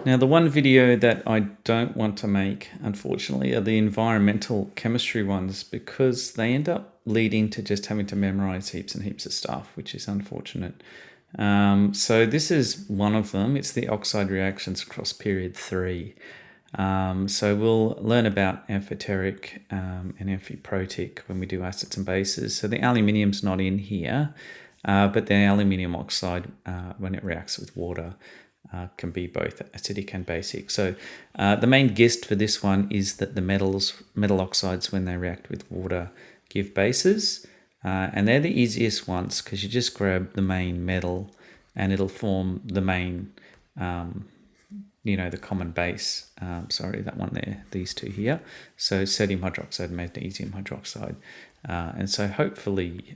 Now, the one video that I don't want to make, unfortunately, are the environmental chemistry ones because they end up leading to just having to memorize heaps and heaps of stuff, which is unfortunate. So this is one of them. It's the oxide reactions across period 3. So we'll learn about amphoteric and amphiprotic when we do acids and bases. So the aluminium's not in here, but the aluminium oxide, when it reacts with water, can be both acidic and basic. So the main gist for this one is that the metal oxides, when they react with water, give bases. And they're the easiest ones because you just grab the main metal and it'll form the main, the common base. That one there, these two here. So sodium hydroxide, magnesium hydroxide. And so hopefully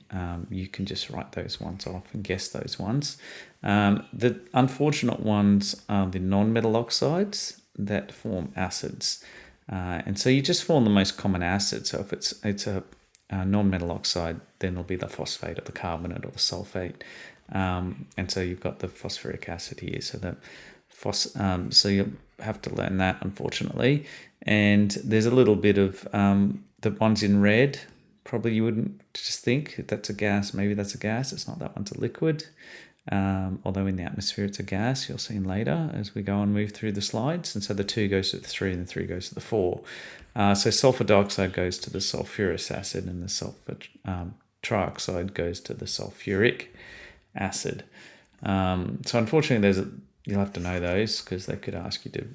you can just write those ones off and guess those ones. The unfortunate ones are the non-metal oxides that form acids. And so you just form the most common acid. So if it's a non-metal oxide, then it'll be the phosphate or the carbonate or the sulfate. And so you've got the phosphoric acid here. So you have to learn that, unfortunately. And there's a little bit of the ones in red. Probably you wouldn't just think that's a gas. Maybe that's a gas. It's not. That one's a liquid. Although in the atmosphere it's a gas. You'll see later as we go and move through the slides. And so the 2 goes to the 3 and the 3 goes to the 4. So sulfur dioxide goes to the sulfurous acid and the sulfur trioxide goes to the sulfuric acid. So unfortunately you'll have to know those because they could ask you to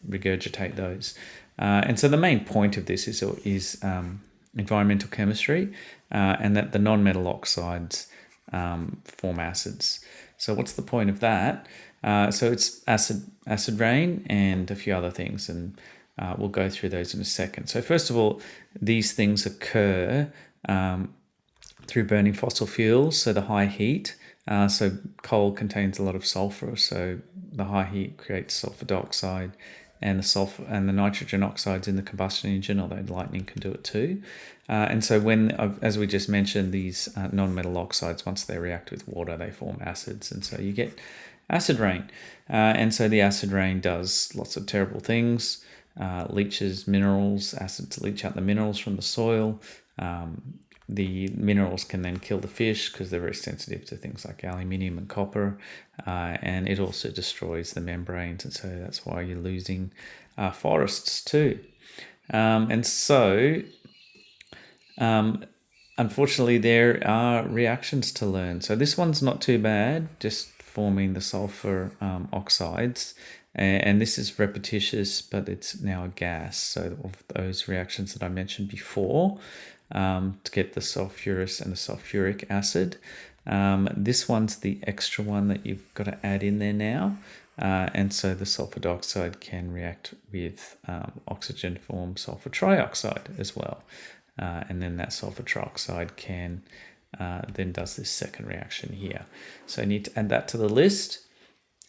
regurgitate those. And so the main point of this is environmental chemistry, and that the non-metal oxides form acids. So what's the point of that? So it's acid rain and a few other things, and we'll go through those in a second. So first of all, these things occur through burning fossil fuels, so the high heat. So coal contains a lot of sulfur, so the high heat creates sulfur dioxide, and the sulfur and the nitrogen oxides in the combustion engine, although lightning can do it too. And so when, as we just mentioned, these non-metal oxides, once they react with water, they form acids, and so you get acid rain. And so the acid rain does lots of terrible things, leaches minerals. Acids leach out the minerals from the soil. The minerals can then kill the fish because they're very sensitive to things like aluminium and copper, and it also destroys the membranes, and so that's why you're losing forests too. Unfortunately, there are reactions to learn. So this one's not too bad, just forming the sulfur oxides, and this is repetitious, but it's now a gas. So of those reactions that I mentioned before, to get the sulfurous and the sulfuric acid. This one's the extra one that you've got to add in there now. And so the sulfur dioxide can react with oxygen to form sulfur trioxide as well. And then that sulfur trioxide can then does this second reaction here. So I need to add that to the list.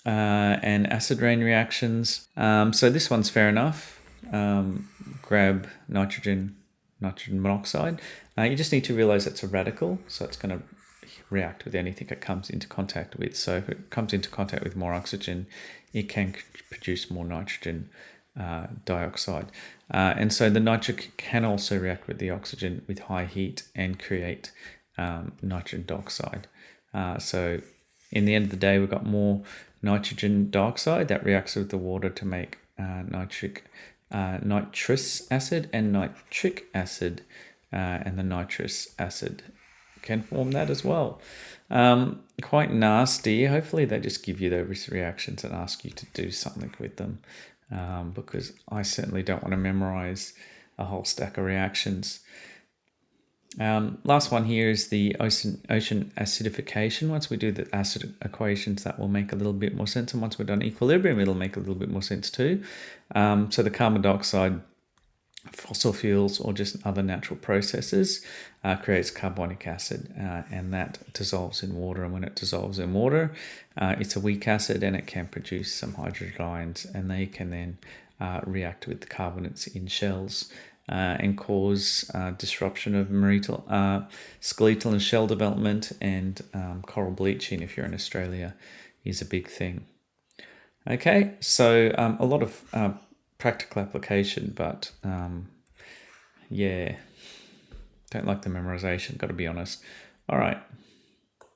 And acid rain reactions. So this one's fair enough. Grab nitrogen monoxide. You just need to realize it's a radical, so it's going to react with anything it comes into contact with. So if it comes into contact with more oxygen, it can produce more nitrogen dioxide. And so the nitric can also react with the oxygen with high heat and create nitrogen dioxide. So in the end of the day, we've got more nitrogen dioxide that reacts with the water to make nitrous acid and nitric acid, and the nitrous acid can form that as well. Quite nasty. Hopefully they just give you those reactions and ask you to do something with them, because I certainly don't want to memorize a whole stack of reactions. Last one here is the ocean acidification. Once we do the acid equations, that will make a little bit more sense. And once we're done equilibrium, it'll make a little bit more sense too. So the carbon dioxide, fossil fuels, or just other natural processes creates carbonic acid, and that dissolves in water. And when it dissolves in water, it's a weak acid, and it can produce some hydrogen ions, and they can then react with the carbonates in shells. And cause disruption of skeletal and shell development, and coral bleaching, if you're in Australia, is a big thing. Okay, so a lot of practical application, but yeah, don't like the memorization, got to be honest. All right.